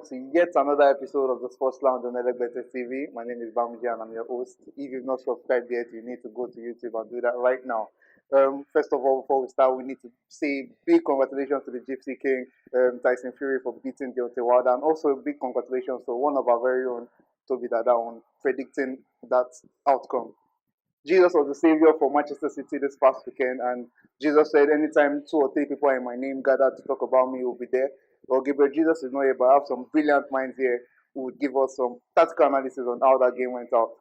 to yet another episode of the Sports Lounge on Elegbete TV. My name is Bamji and I'm your host. If you've not subscribed yet, you need to go to YouTube and do that right now. First of all, before we start, we need to say big congratulations to the Gypsy King, Tyson Fury, for beating Deontay Wilder, and also a big congratulations to one of our very own, Toby Dada, on predicting that outcome. Jesus was the savior for Manchester City this past weekend, and Jesus said, anytime 2 or 3 people are in my name gathered to talk about me, will be there. Well, Gabriel, Jesus is not here, but I have some brilliant minds here who would give us some tactical analysis on how that game went out.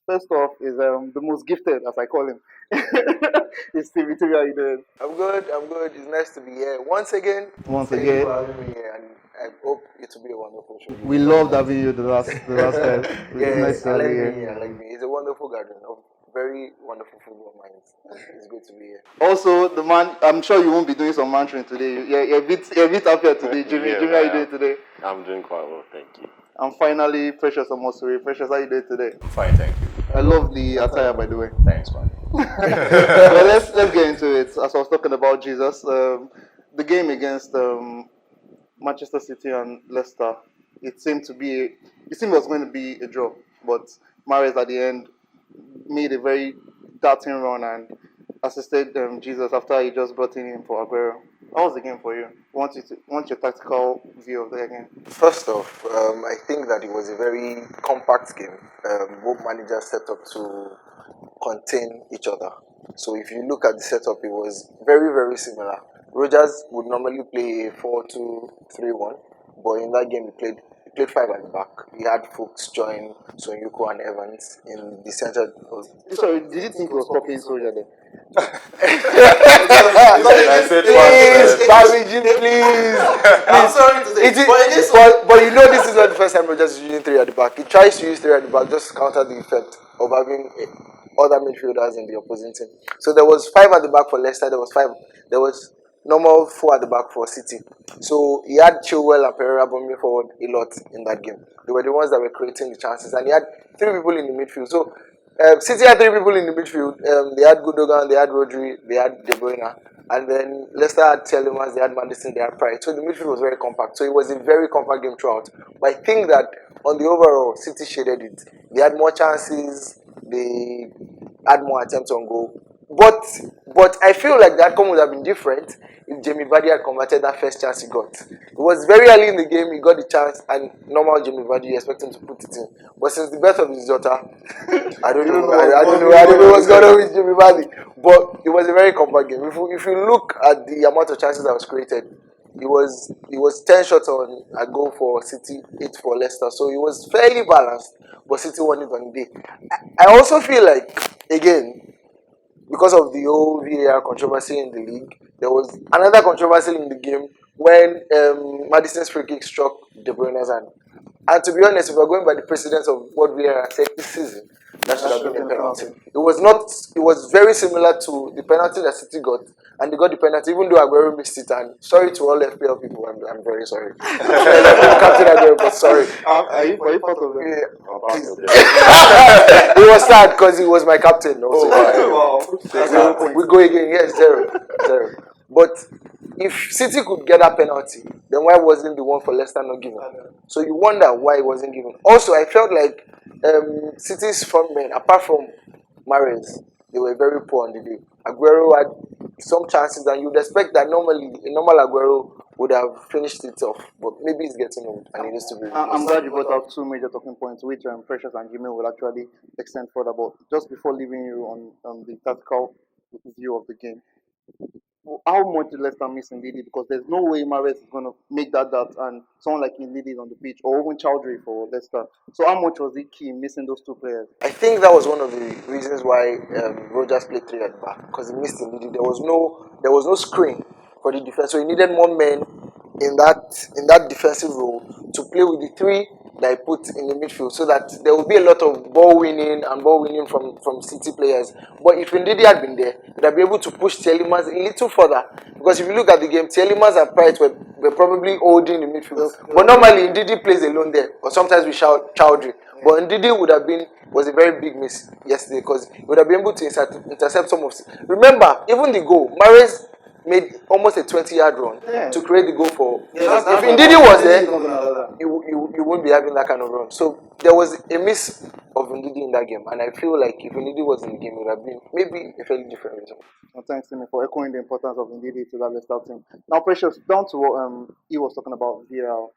First off is the most gifted, as I call him. It's Stevie. How are you doing? I'm good. It's nice to be here once again. Once Thank again. you for having me here, and I hope it will be a wonderful show. We loved having you the last time. Yes, Nice to I have like you me. here. I like me. It's a wonderful gathering of very wonderful football minds. It's good to be here. Also, the man, I'm sure you won't be doing some mentoring today. You're a bit happier today, Jimmy. Yeah, Jimmy, how are you doing today? I'm doing quite well, thank you. And finally, Precious Omosuri. Precious, how are you doing today? Fine, thank you. I love the attire, by the way. Thanks, man. Well, let's get into it. As I was talking about Jesus, the game against Manchester City and Leicester, it seemed it was going to be a draw, but Mahrez at the end made a very darting run and assisted Jesus after he just brought in for Aguero. How was the game for you? Want your tactical view of the game? First off, I think that it was a very compact game. Both managers set up to contain each other. So if you look at the setup, it was very, very similar. Rogers would normally play a 4-2-3-1, but in that game he played 5 at the back. He had Fuchs join Sonyuko and Evans in the center. Sorry, did you think he was copying Soldier there? Please, Babiji, please. I'm sorry to say, but you know this is not the first time Rogers is using 3 at the back. He tries to use 3 at the back just to counter the effect of having other midfielders in the opposing team. So there was 5 at the back for Leicester. There was normal 4 at the back for City. So he had Chilwell and Pereira bombing forward a lot in that game. They were the ones that were creating the chances, and he had 3 people in the midfield. So City had 3 people in the midfield. They had Gundogan, they had Rodri, they had De Bruyne, and then Leicester had Tielemans, they had Madison, they had Pride. So the midfield was very compact. So it was a very compact game throughout. But I think that on the overall, City shaded it. They had more chances. They had more attempts on goal. But I feel like the outcome would have been different if Jamie Vardy had converted that first chance he got. It was very early in the game, he got the chance, and normal Jamie Vardy, you expect him to put it in. But since the birth of his daughter, I don't know what's going on with Jamie Vardy. But it was a very compact game. If you look at the amount of chances that was created, it was 10 shots on a goal for City, 8 for Leicester. So it was fairly balanced, but City won it on the day. I also feel like, again, because of the whole VAR controversy in the league, there was another controversy in the game when Madison's free kick struck De Bruyne's hand. And to be honest, if we're going by the precedence of what VAR said this season, that should have been a penalty. It was very similar to the penalty that City got, and they got the penalty even though Aguero missed it. And sorry to all FPL people, I'm very sorry. Captain Aguero, but sorry. Are you part of it? It was sad because he was my captain. Also. We go again. Yes, 0. But if City could get that penalty, then why wasn't the one for Leicester not given? So you wonder why it wasn't given. Also, I felt like City's front men, apart from Mahrez, they were very poor on the day. Aguero had some chances, and you'd expect that normally a normal Aguero would have finished it off, but maybe he's getting old and he needs to be replaced. I'm glad you brought up 2 major talking points, which Precious and Jimmy will actually extend further. But just before leaving you on the tactical view of the game, how much did Leicester miss Ndidi? Because there's no way Mahrez is going to make that and someone like Ndidi is on the pitch, or even Chowdhury for Leicester. So how much was the key in missing those 2 players? I think that was one of the reasons why Rogers played 3 at the back, because he missed Ndidi. There was no screen for the defense, so he needed more men in that defensive role to play with the 3 that he put in the midfield, so that there will be a lot of ball winning from City players. But if Ndidi had been there, they'd be able to push Tielemans a little further. Because if you look at the game, Tielemans and Pride were probably holding the midfield. But normally Ndidi plays alone there, or sometimes we shout Chowdhury. But Ndidi was a very big miss yesterday, because he would have been able to intercept some of. Remember, even the goal, Mahrez made almost a 20-yard run Yeah. to create the goal for. Yeah, if Ndidi was there, Ndidi is not gonna allow that. you won't be having that kind of run. So there was a miss of Ndidi in that game, and I feel like if Ndidi was in the game, it would have been maybe a fairly different result. Well, thanks, Timmy, for echoing the importance of Ndidi to that Leicester team. Now, Precious, down to what he was talking about VAR.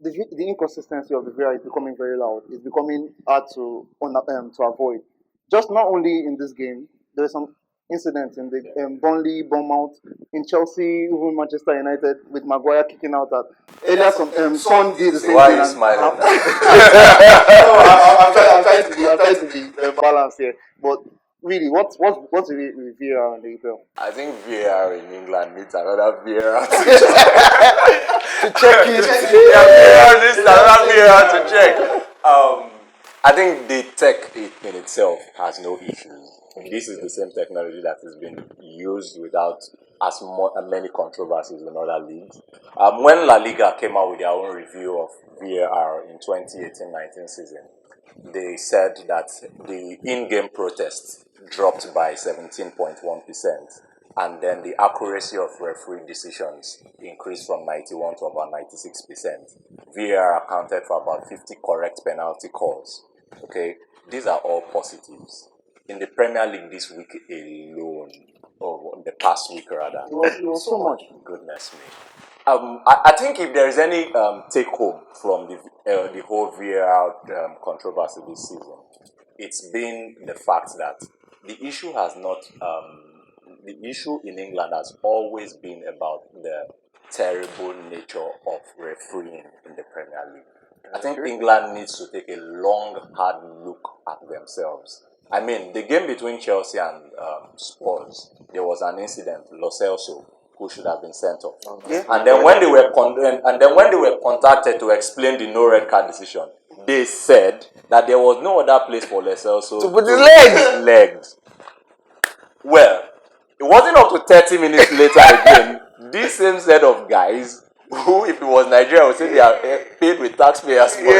The inconsistency of the VAR is becoming very loud. It's becoming hard to avoid. Just not only in this game, there are some incidents in the Burnley, Bournemouth, in Chelsea, even Manchester United, with Maguire kicking out that earlier. Son did the same Why thing. are you smiling? No, I'm trying to be balanced here. But really, what's the VAR in the EPL? I think VAR in England needs another VAR to Check it. yeah, VAR needs another VAR to check. I think the tech in itself has no issues. This is the same technology that has been used without many controversies in other leagues. When La Liga came out with their own review of VAR in 2018-19 season, they said that the in-game protests dropped by 17.1%, and then the accuracy of referee decisions increased from 91 to about 96%. VAR accounted for about 50 correct penalty calls. Okay, these are all positives. In the Premier League this week alone, or the past week rather, It was so much. goodness me. I think if there is any take home from the whole VAR controversy this season, it's been the fact that the issue has not the issue in England has always been about the terrible nature of refereeing in the Premier League. I think England needs to take a long, hard look at themselves. I mean, the game between Chelsea and Spurs, there was an incident, Lo Celso, who should have been sent off. Yeah. And then when they were contacted to explain the no red card decision, they said that there was no other place for Lo Celso To put his legs. Well, it wasn't up to 30 minutes later again. This same set of guys, who, if it was Nigeria, would say they are paid with taxpayers' money.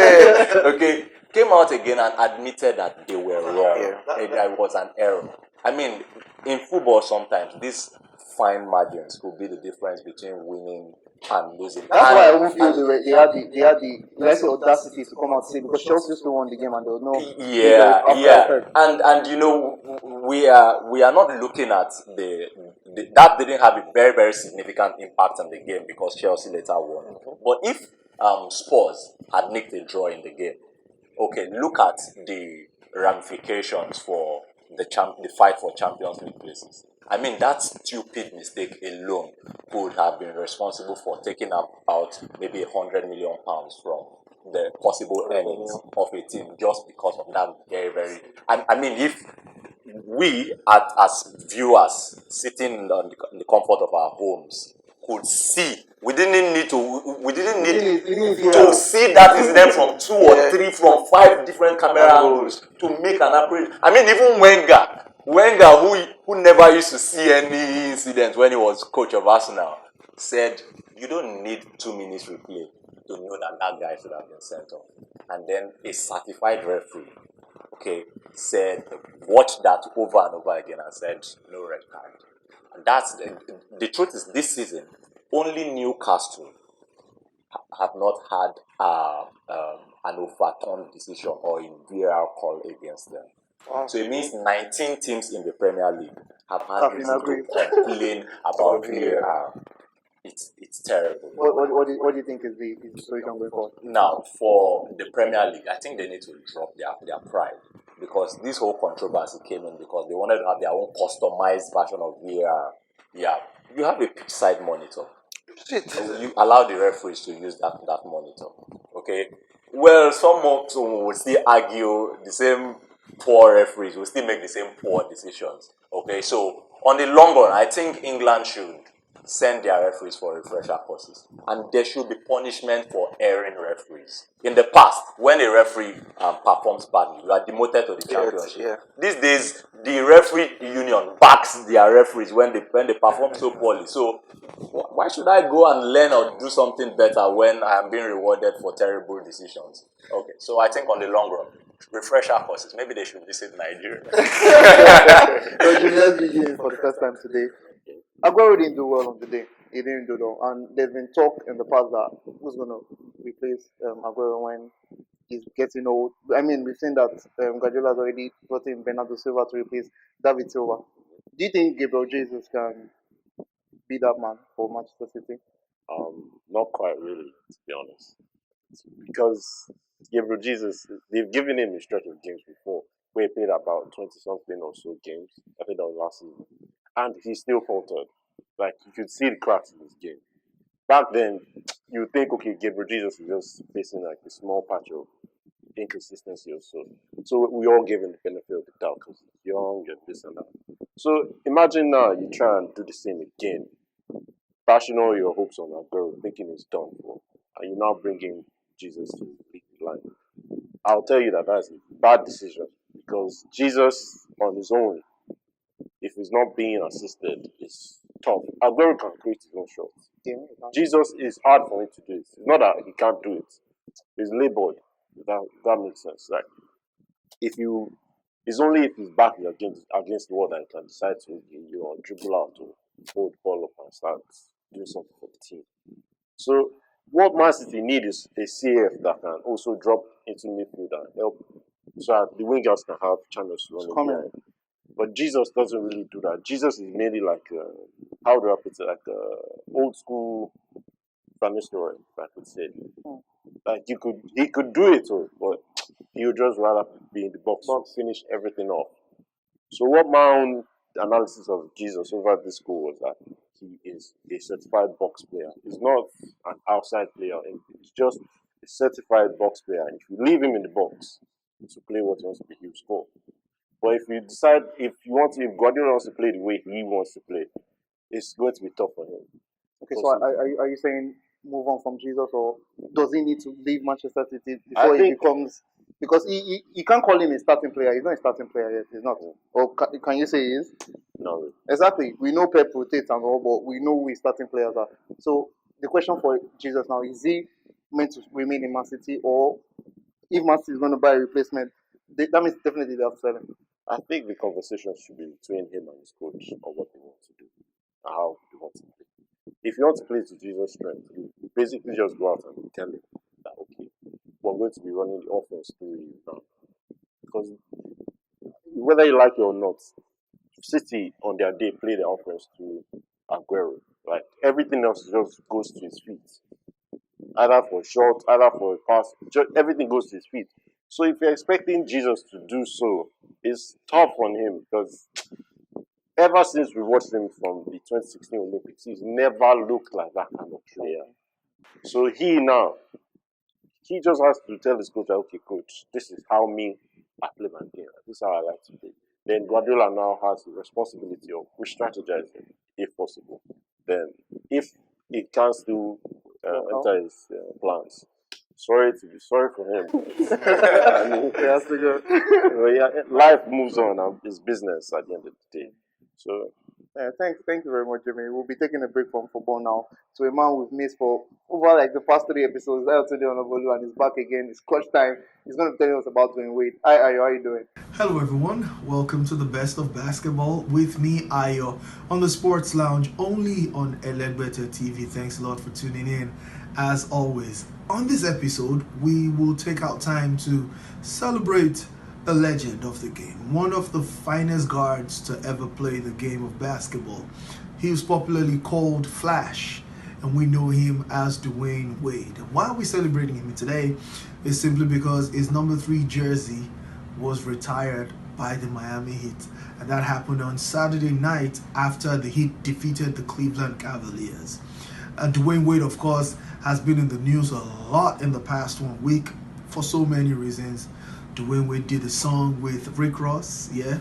Okay, came out again and admitted that they were wrong. It was an error. I mean, in football, sometimes these fine margins could be the difference between winning and losing. That's why I won't feel they had the let's say audacity to come out and say, because Chelsea still won the game and there was no and you know, we are not looking at that didn't have a very, very significant impact on the game because Chelsea later won. But if Spurs had nicked a draw in the game, okay, look at the ramifications for the fight for Champions League places. I mean, that stupid mistake alone could have been responsible for taking out maybe £100 million from the possible earnings of a team just because of that very, very. I mean, if we, as viewers sitting in the comfort of our homes, could see, we didn't need to see that incident from 2 or 3, from 5 different camera angles to make an accurate. I mean, even Wenger, who never used to see any incident when he was coach of Arsenal, said you don't need 2 minutes replay to know that guy should have been sent off. And then a certified referee, okay, said watch that over and over again and said no red card. And that's the truth is, this season only Newcastle have not had an overturned decision or a VAR call against them. So it means 19 teams in the Premier League have had reason to complain about VAR. It's terrible. What do you think is the situation going forward? Now, for the Premier League, I think they need to drop their pride, because this whole controversy came in because they wanted to have their own customized version of VAR. Yeah, you have a pitch side monitor. You allow the referees to use that monitor. Okay. Well, some will still argue the same poor referees will still make the same poor decisions. Okay, so on the long run, I think England should send their referees for refresher courses, and there should be punishment for erring referees. In the past, when a referee performs badly, you are demoted to the championship. Yeah. These days, the referee union backs their referees when they perform so poorly. So why should I go and learn or do something better when I am being rewarded for terrible decisions? Okay, so I think on the long run, refresher courses, maybe they should visit Nigeria. So Julius begins for the first time today. Aguero didn't do well on the day. He didn't do well, and there's been talk in the past that who's going to replace Aguero when he's getting old. I mean, we've seen that Guardiola's already brought in Bernardo Silva to replace David Silva. Do you think Gabriel Jesus can be that man for Manchester City? Not quite really, to be honest. Because Gabriel Jesus, they've given him a stretch of games before where he played about 20 something or so games. I think that was last season. And he still faltered. Like, you could see the cracks in his game. Back then, you would think, okay, Gabriel Jesus is just facing like a small patch of inconsistency or so. So we all gave him the benefit of the doubt because he's young and this and that. So imagine now you try and do the same again, bashing all your hopes on Aguero, thinking it's done for, and you now bring in Jesus to lead the line. I'll tell you that that's a bad decision because Jesus on his own, if he's not being assisted, is tough. Aguero can create his own shots. Jesus is hard for him to do it. It's not that he can't do it. He's labored. That makes sense. Like if you, it's only if his back is against the wall that he can decide to dribble out or hold the ball up and start doing something for the team. So what Man City need is a CF that can also drop into midfield and help, so that the wingers can have channels to run behind. But Jesus doesn't really do that. Jesus is mainly like how do I put it, like old school Van Nistelrooy, I could say. Like he could do it, but he would just rather be in the box, finish everything off. So what my own analysis of Jesus over this goal was that he is a certified box player. He's not an outside player. He's just a certified box player. And if you leave him in the box to play what he wants to play, he'll score. But if you decide, if Guardiola wants to play the way he wants to play, it's going to be tough for him. Okay, so are you saying move on from Jesus, or does he need to leave Manchester City before he becomes? Because he can't call him a starting player. He's not a starting player yet. He's not. Or can you say he is? No. Exactly. We know Pep rotates and all, but we know who his starting players are. So the question for Jesus now is: he meant to remain in Man City, or if Man City is going to buy a replacement, that means definitely they have to sell him. I think the conversation should be between him and his coach on what they want to do and how they want to play. If you want to play to Jesus' strength, you basically just go out and tell him that, okay, we're going to be running the offense through you now. Because whether you like it or not, City on their day play the offense through Aguero. Like everything else just goes to his feet. Either for shot, either for a pass, everything goes to his feet. So if you're expecting Jesus to do so, it's tough on him because ever since we watched him from the 2016 Olympics, he's never looked like that kind of player. So he just has to tell his coach, okay, coach, this is how I play my game. This is how I like to play. Then Guardiola now has the responsibility of re-strategizing, if possible. Then if he can still enter his plans, sorry for him. I mean, he has to go. Life moves on, and it's business at the end of the day. So, thank you very much, Jimmy. We'll be taking a break from football now. So a man we've missed for over like the past 3 episodes, Ayotunde Onabolu, and he's back again. It's clutch time. He's going to tell us about doing weight. Hi, Ayo, how are you doing? Hello everyone, welcome to the best of basketball with me, Ayo, on the Sports Lounge, only on Elegbete TV. Thanks a lot for tuning in. As always, on this episode, we will take out time to celebrate a legend of the game, one of the finest guards to ever play the game of basketball. He was popularly called Flash, and we know him as Dwayne Wade. Why are we celebrating him today? Is simply because his number 3 jersey was retired by the Miami Heat, and that happened on Saturday night after the Heat defeated the Cleveland Cavaliers. Dwayne Wade, of course, has been in the news a lot in the past 1 week for so many reasons. Dwayne Wade did a song with Rick Ross, yeah.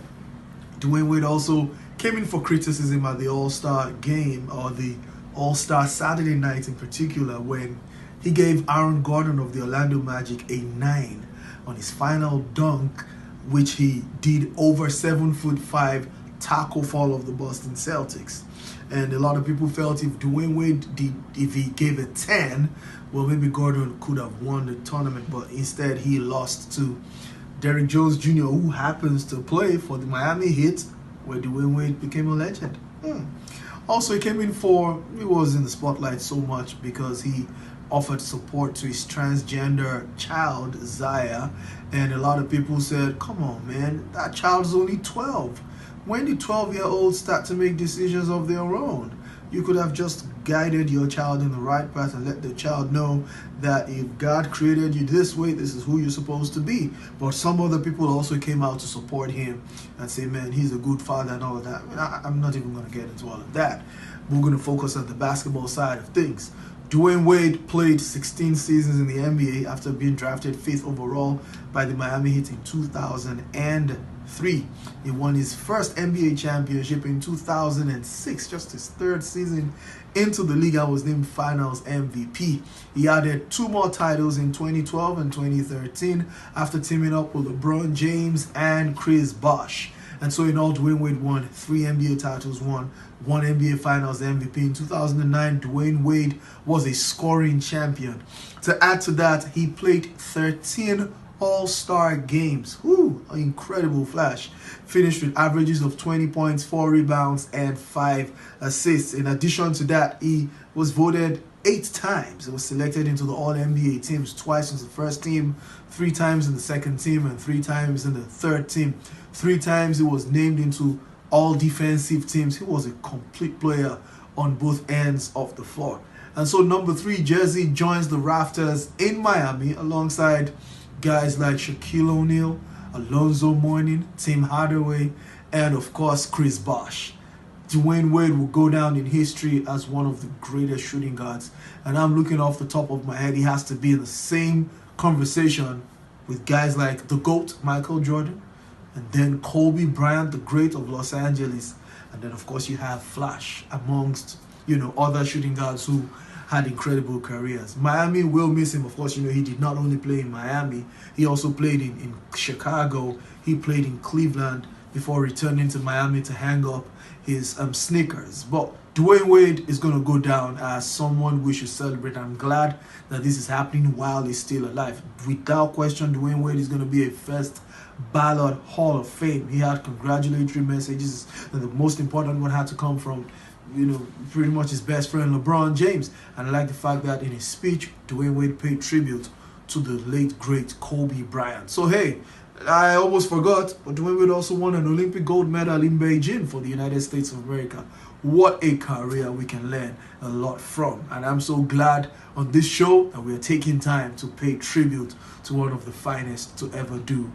Dwayne Wade also came in for criticism at the All-Star game, or the All-Star Saturday night in particular, when he gave Aaron Gordon of the Orlando Magic a 9 on his final dunk, which he did over 7'5" tackle fall of the Boston Celtics. And a lot of people felt if Dwayne Wade if he gave a 10, well, maybe Gordon could have won the tournament, but instead he lost to Derrick Jones Jr., who happens to play for the Miami Heat, where Dwayne Wade became a legend. Also, he was in the spotlight so much because he offered support to his transgender child, Zaya. And a lot of people said, come on, man, that child's only 12. When did 12-year-olds start to make decisions of their own? You could have just guided your child in the right path and let the child know that if God created you this way, this is who you're supposed to be. But some other people also came out to support him and say, man, he's a good father and all of that. I'm not even going to get into all of that. We're going to focus on the basketball side of things. Dwayne Wade played 16 seasons in the NBA after being drafted 5th overall by the Miami Heat in 2003. He won his first NBA championship in 2006, just his 3rd season into the league, and was named Finals MVP. He added 2 more titles in 2012 and 2013 after teaming up with LeBron James and Chris Bosh. And so in all, Dwayne Wade won 3 NBA titles, won 1 NBA Finals MVP. In 2009, Dwayne Wade was a scoring champion. To add to that, he played 13 All-Star games. Whew, an incredible flash. Finished with averages of 20 points, 4 rebounds, and 5 assists. In addition to that, he was voted 8 times. He was selected into the All-NBA teams, twice in the first team, 3 times in the second team, and 3 times in the third team. 3 times he was named into all defensive teams. He was a complete player on both ends of the floor. And so number 3 jersey joins the rafters in Miami alongside guys like Shaquille O'Neal, Alonzo Mourning, Tim Hardaway, and of course Chris Bosh. Dwayne Wade will go down in history as one of the greatest shooting guards. And I'm looking off the top of my head, he has to be in the same conversation with guys like the GOAT, Michael Jordan, and then Kobe Bryant, the great of Los Angeles. And then, of course, you have Flash amongst, other shooting guards who had incredible careers. Miami will miss him. Of course, he did not only play in Miami, he also played in Chicago. He played in Cleveland before returning to Miami to hang up his sneakers. But Dwayne Wade is going to go down as someone we should celebrate. I'm glad that this is happening while he's still alive. Without question, Dwayne Wade is going to be a first ballot Hall of Fame. He had congratulatory messages, and the most important one had to come from pretty much his best friend LeBron James. And I like the fact that in his speech, Dwayne Wade paid tribute to the late great Kobe Bryant. So hey, I almost forgot, but Dwayne Wade also won an Olympic gold medal in Beijing for the United States of America. What a career we can learn a lot from. And I'm so glad on this show that we are taking time to pay tribute to one of the finest to ever do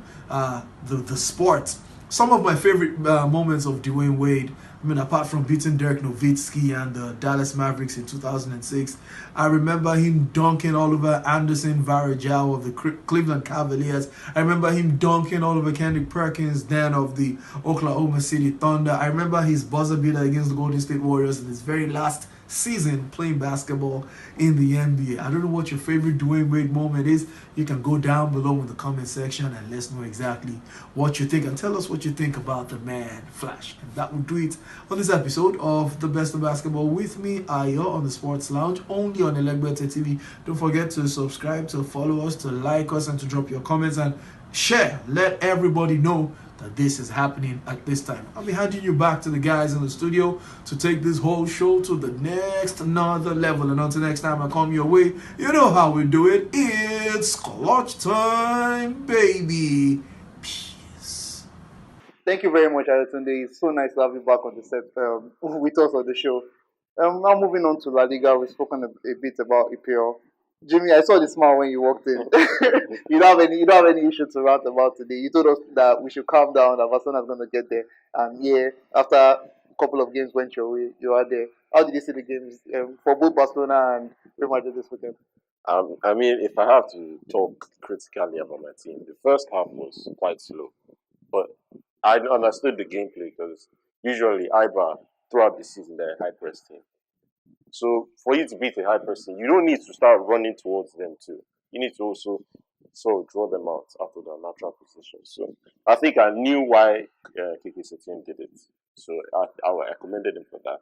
the sport. Some of my favorite moments of Dwayne Wade, apart from beating Dirk Nowitzki and the Dallas Mavericks in 2006, I remember him dunking all over Anderson Varejao of the Cleveland Cavaliers. I remember him dunking all over Kendrick Perkins then of the Oklahoma City Thunder. I remember his buzzer beater against the Golden State Warriors in his very last season playing basketball in the NBA. I don't know what your favorite Dwayne Wade moment is. You can go down below in the comment section and let us know exactly what you think, and tell us what you think about the man Flash. And that will do it on this episode of The Best of Basketball with me, Ayo, on the Sports Lounge, only on Elegbete TV. Don't forget to subscribe, to follow us, to like us, and to drop your comments and share. Let everybody know that this is happening at this time. I'll be handing you back to the guys in the studio to take this whole show to the next another level. And until next time I come your way, you know how we do it. It's clutch time, baby. Peace. Thank you very much, Ayotunde. It's so nice to have you back on the set with us on the show. Now moving on to La Liga, we've spoken a bit about EPL. Jimmy, I saw the smile when you walked in. You don't have any issue to rant about today. You told us that we should calm down, that Barcelona's going to get there. And yeah, after a couple of games went your way, you are there. How did you see the games for both Barcelona and Real Madrid this weekend? If I have to talk critically about my team, the first half was quite slow, but I understood the gameplay because usually Ibar throughout the season they're a high press team. So for you to beat a high press team, you don't need to start running towards them too. You need to also sort of draw them out of their natural position. So I think I knew why Kiki Setien did it. So I commended him for that.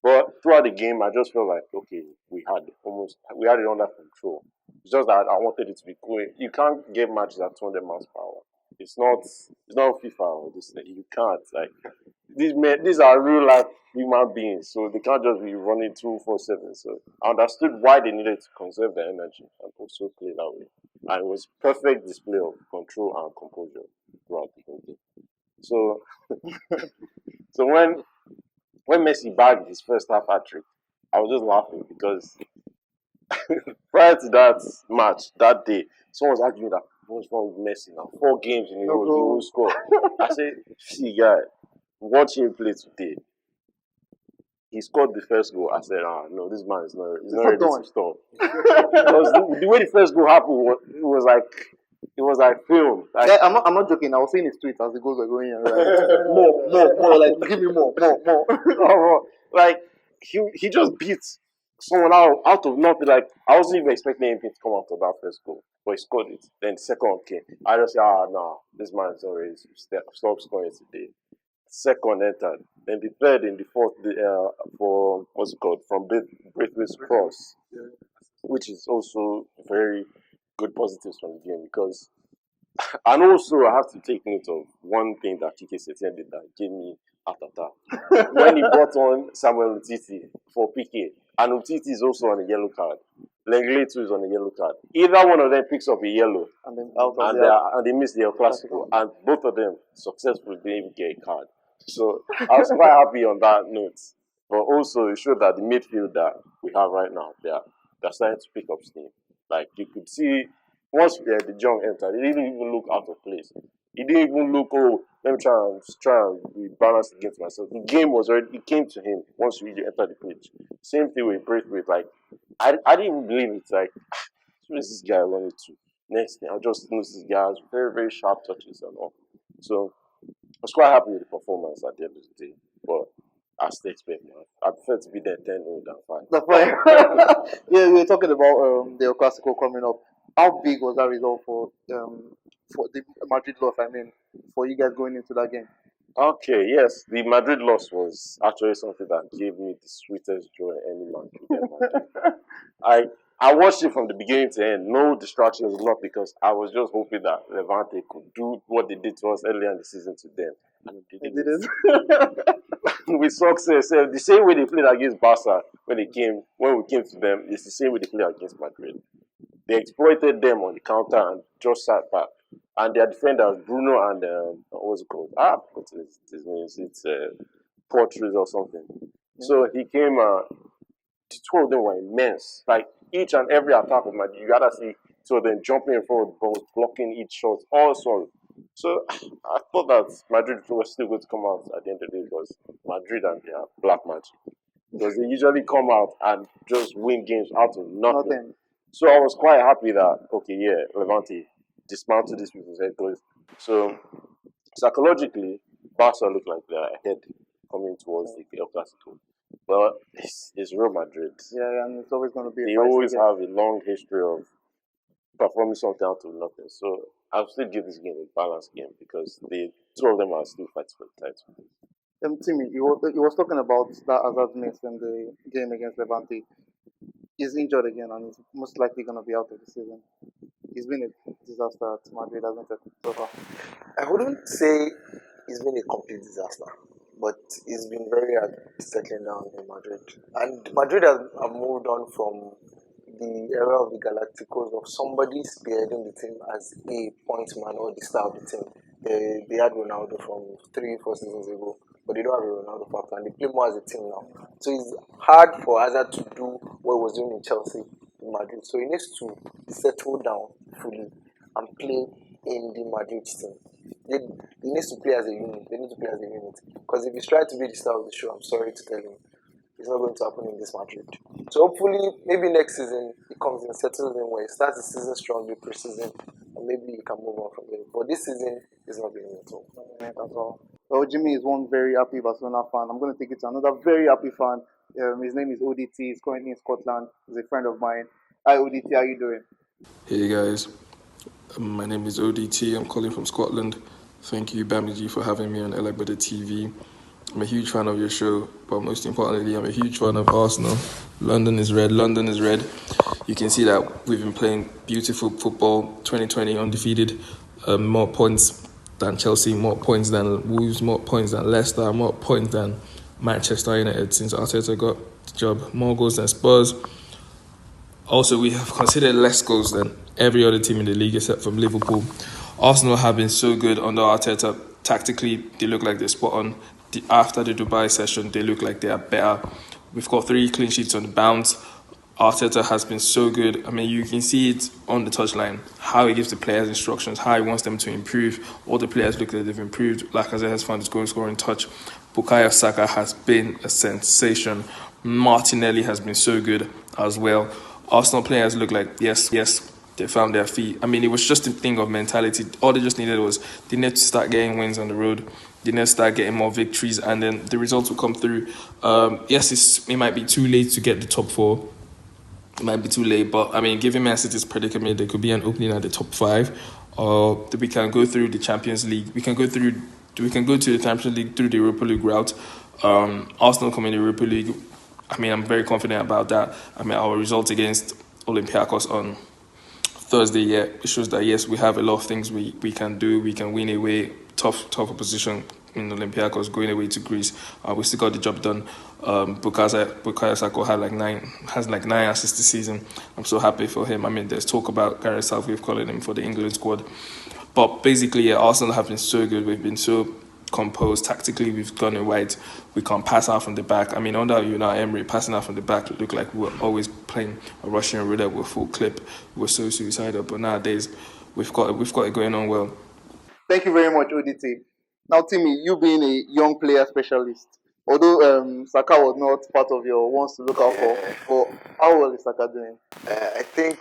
But throughout the game, I just felt like, okay, we had it under control. It's just that I wanted it to be cool. You can't get matches at 200 miles per hour. It's not FIFA or this. You can't. Like, these are real life human beings, so they can't just be running 2-4-7. So I understood why they needed to conserve their energy and also play that way. And it was perfect display of control and composure throughout the whole game. So, so when Messi bagged his first half hat trick, I was just laughing because prior to that match, that day, someone was arguing that what's wrong with Messi now? 4 games in a row, he won't score. I said, see, guy, watch him play today. He scored the first goal. I said, no, this man is not ready to stop. Because the way the first goal happened, it was like film. Like, yeah, I'm not joking. I was seeing his tweets as the goals were going in. Right? more. Like, give me more. Like, he just beat someone out of nothing. Like, I wasn't even expecting anything to come out of that first goal, but he scored it. Then the second one came. I just said, no, this man is not ready to stop scoring today. Second entered. Then the third and the fourth for what's it called, from Braithwaite's cross, which is also very good positives from the game because. And also, I have to take note of one thing that Kike Setien did that gave me heart attack. When he brought on Samuel Umtiti for PK, and Umtiti is also on a yellow card. Lenglet too is on a yellow card. Either one of them picks up a yellow, and they miss the El Clasico, and both of them successfully didn't get a card. So I was quite happy on that note. But also, it showed that the midfield that we have right now, they're starting to pick up steam. Like, you could see, once the Jong entered, it didn't even look out of place. It didn't even look, let me try and be balanced against myself. The game was already, it came to him once we entered the pitch. Same thing with Braithwaite. Like, I didn't even believe it. Like, who is this guy running to? Next thing, I just noticed this guy has very, very sharp touches and all. So, I was quite happy with the performance at the end of the day. But, as they expect, man, I prefer to be there 10-0 than 5. That's fine. Yeah, we were talking about the El Clasico coming up. How big was that result for the Madrid loss? I mean, for you guys going into that game. Okay, yes, the Madrid loss was actually something that gave me the sweetest joy any man could ever. I watched it from the beginning to end, no distractions, not because I was just hoping that Levante could do what they did to us earlier in the season to them. And they didn't. With success, the same way they played against Barca when we came to them, it's the same way they played against Madrid. They exploited them on the counter and just sat back. And their defenders, Bruno and what's it called? What's his name? It's Portrait or something. Yeah. So he came. The two of them were immense. Like each and every attack of Madrid, you gotta see two of them jumping in front of the ball, blocking each shot, all sorts. So I thought that Madrid was still going to come out at the end of the day because Madrid and their black magic. Because they usually come out and just win games out of nothing. So I was quite happy that, okay, yeah, Levante dismantled these people's head. So psychologically, Barca looked like they're ahead coming towards the El Clasico. But it's Real Madrid. Yeah, and it's always going to be. They always have a long history of performing something out of nothing. So I'll still give this game a balanced game because the two of them are still fighting for the title. Timmy, he was talking about that Hazard miss in the game against Levante. He's injured again and he's most likely going to be out of the season. He's been a disaster at Madrid, hasn't it, so far? I wouldn't say it's been a complete disaster, but it's been very hard settling down in Madrid. And Madrid have moved on from the era of the Galacticos of somebody spearheading the team as a point man or the star of the team. They had Ronaldo from 3-4 seasons ago, but they don't have a Ronaldo factor and they play more as a team now. So it's hard for Hazard to do what he was doing in Chelsea, in Madrid. So he needs to settle down fully and play in the Madrid team. He needs to play as a unit. They need to play as a unit. Because if he's trying to be the star of the show, I'm sorry to tell him, it's not going to happen in this Madrid. So hopefully, maybe next season, he comes in, settles in where he starts the season strongly, pre-season, and maybe he can move on from there. But this season, he's not being at all. Not at all. Well, Jimmy is one very happy Barcelona fan. I'm going to take it to another very happy fan. His name is ODT. He's currently in Scotland. He's a friend of mine. Hi, ODT. How are you doing? Hey, guys. My name is ODT. I'm calling from Scotland. Thank you, Bamiji, for having me on Elegbede TV. I'm a huge fan of your show, but most importantly, I'm a huge fan of Arsenal. London is red. London is red. You can see that we've been playing beautiful football. 2020 undefeated, more points than Chelsea, more points than Wolves, more points than Leicester, more points than Manchester United since Arteta got the job, more goals than Spurs. Also, we have considered less goals than every other team in the league except from Liverpool. Arsenal have been so good under Arteta. Tactically, they look like they're spot on. After the Dubai session, they look like they are better. We've got 3 clean sheets on the bounce. Arteta has been so good. I mean, you can see it on the touchline, how he gives the players instructions, how he wants them to improve. All the players look like they've improved. Lacazette has found his goal scoring touch. Bukayo Saka has been a sensation. Martinelli has been so good as well. Arsenal players look like, yes, they found their feet. I mean, it was just a thing of mentality. All they just needed was they needed to start getting wins on the road. They need to start getting more victories, and then the results will come through. Yes, it might be too late to get the top 4. It might be too late, but I mean, given Man City's predicament, there could be an opening at the top 5, or we can go through the Champions League. We can go to the Champions League through the Europa League route. Arsenal coming in the Europa League. I mean, I'm very confident about that. I mean, our result against Olympiacos on Thursday, it shows that yes, we have a lot of things we can do. We can win away, tough opposition in Olympiacos, going away to Greece. We still got the job done. Bukayo Saka has like 9 assists this season. I'm so happy for him. I mean, there's talk about Gareth Southgate calling him for the England squad. But basically, Arsenal have been so good. We've been so composed. Tactically, we've gone in wide. We can't pass out from the back. I mean, under Emery, passing out from the back looked like we were always playing a Russian roulette with full clip. We were so suicidal. But nowadays, we've got it going on well. Thank you very much, ODT. Now, Timmy, you being a young player specialist, although Saka was not part of your ones to look out for, how well is Saka doing? I think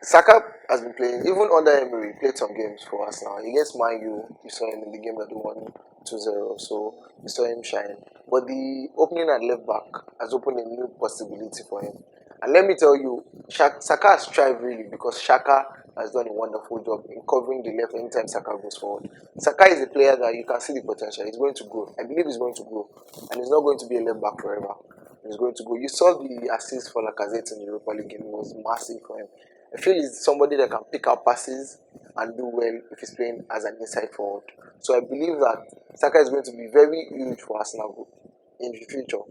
Saka has been playing, even under Emery, he played some games for us now. Against Man U, you saw him in the game that we won 2-0, so you saw him shine. But the opening at left back has opened a new possibility for him. And let me tell you, Saka has thrived really because Shaka has done a wonderful job in covering the left anytime Saka goes forward. Saka is a player that you can see the potential. He's going to grow. I believe he's going to grow. And he's not going to be a left back forever. He's going to go. You saw the assist for Lacazette in the Europa League game. It was massive for him. I feel he's somebody that can pick up passes and do well if he's playing as an inside forward. So I believe that Saka is going to be very huge for Arsenal in the future.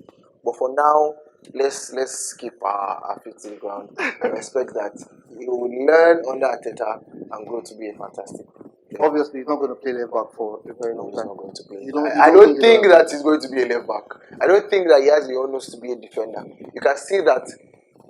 But for now, let's keep our feet to the ground and expect that he will learn under Arteta and grow to be a fantastic player. Obviously, he's not going to play left back for a very long time. He's not going to play. I don't think that he's going to be a left back. I don't think that he has the honors to be a defender. You can see that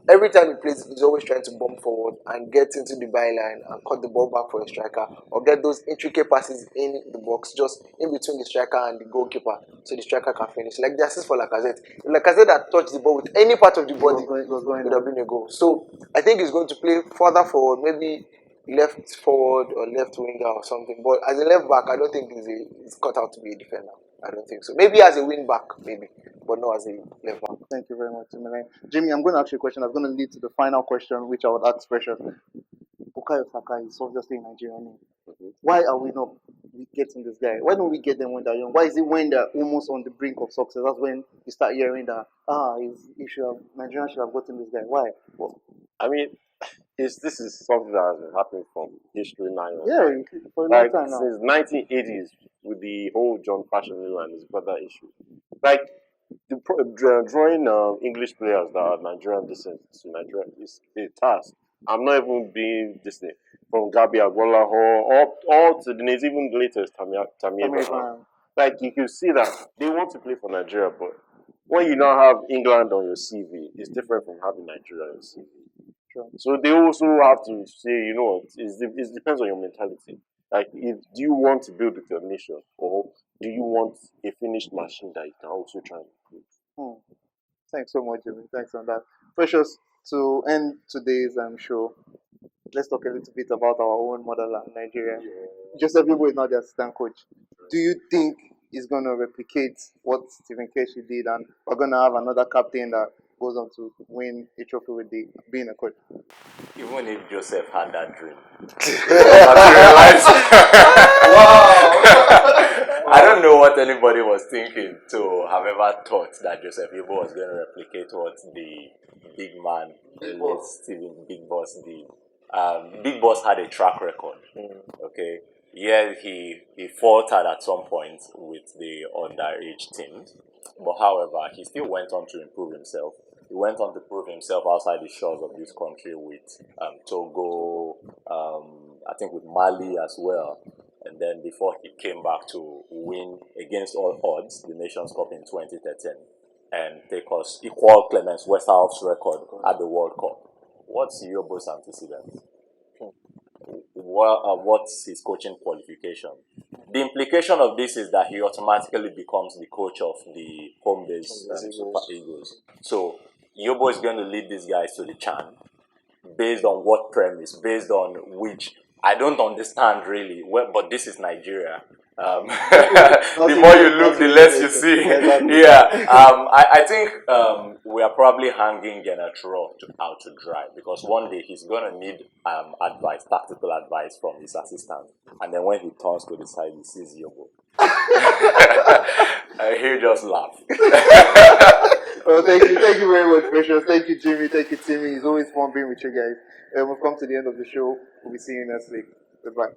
every time he plays, he's always trying to bomb forward and get into the byline and cut the ball back for a striker, or get those intricate passes in the box, just in between the striker and the goalkeeper, so the striker can finish. Like the assist for Lacazette. If Lacazette had touched the ball with any part of the body, it would have been a goal. So I think he's going to play further forward, maybe left forward or left winger or something. But as a left back, I don't think he's cut out to be a defender. I don't think so. Maybe as a wing back, maybe, but not as a left back. Thank you very much, Jimmy. I'm going to ask you a question. I'm going to lead to the final question, which I would ask Precious. Bukayo Saka is obviously a Nigerian name. Why are we not getting this guy? Why don't we get them when they're young? Why is it when they're almost on the brink of success? That's when you start hearing that Nigerians should have gotten this guy. Why? Well, I mean, this is something that has been happening from history now. Yeah, for a long time now. Since 1980s, with the whole John Fashionable and his brother issue. Like, drawing English players that are Nigerian descent to Nigeria is a task. I'm not even being Disney from Gabi Agbola all to the names, even the latest Tammy Abraham. Like, you can see that they want to play for Nigeria, but when you now have England on your CV, it's different from having Nigeria on your CV. Sure. So they also have to say, you know what, it depends on your mentality. Like, do you want to build with your nation, or do you want a finished machine that you can also try and improve? Thanks so much, Jimmy. Thanks on that. Precious, to end today's show, let's talk a little bit about our own motherland, Nigeria. Joseph Yobo is now the assistant coach. Do you think he's going to replicate what Stephen Keshi did, and we're going to have another captain that goes on to win a trophy with being a coach? Even if Joseph had that dream, I don't know what anybody was thinking to have ever thought that Joseph Yobo was going to replicate what the big man, Stephen Big Boss did. Big Boss had a track record. Okay, Yeah, he faltered at some point with the underage teams, but however, he still went on to improve himself. He went on to prove himself outside the shores of this country with Togo, I think with Mali as well. And then before he came back to win against all odds the Nations Cup in 2013 and take us equal Clemens Westerhoff's record at the World Cup. What's Yobo's antecedent? What's his coaching qualification? The implication of this is that he automatically becomes the coach of the home-based Super Eagles. So Yobo is going to lead these guys to the CHAN based on what premise, based on which I don't understand really. Well, but this is Nigeria. The more you look, the less you see. Yeah. I think we are probably hanging Genatro out to dry because one day he's gonna need advice, tactical advice from his assistant, and then when he turns to the side, he sees Yobo. He'll just laugh. Well, thank you very much, Precious. Thank you, Jimmy. Thank you, Timmy. It's always fun being with you guys. We've come to the end of the show. We'll be seeing you next week. Goodbye.